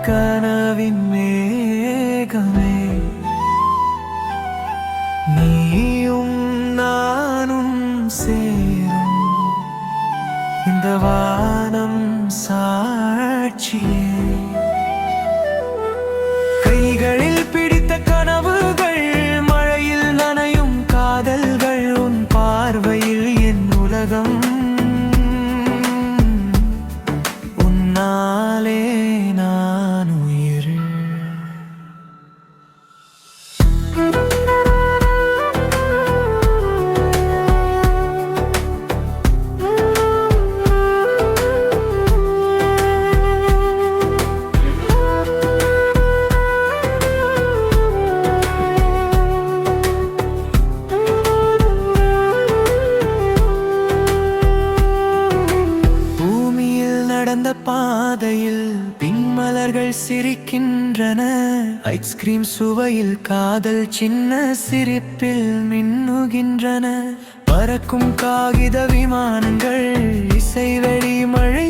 கனவின் மேகமே, நீயும் நானும் சேரும் இந்த வானம் சாட்சியே. கைகளில் பிடித்த கனவுகள், மழையில் நனையும் காதல்கள், உன் பார்வையில் என் உலகம். உன்னாலே நான் உயிர். நடந்த பாதையில் பின்மலர்கள் சிரிக்கின்றன, ஐஸ்கிரீம் சுவையில் காதல் சின்ன சிரிப்பில் மின்னுகின்றன. பறக்கும் காகித விமானங்கள், இசை வெடி மழை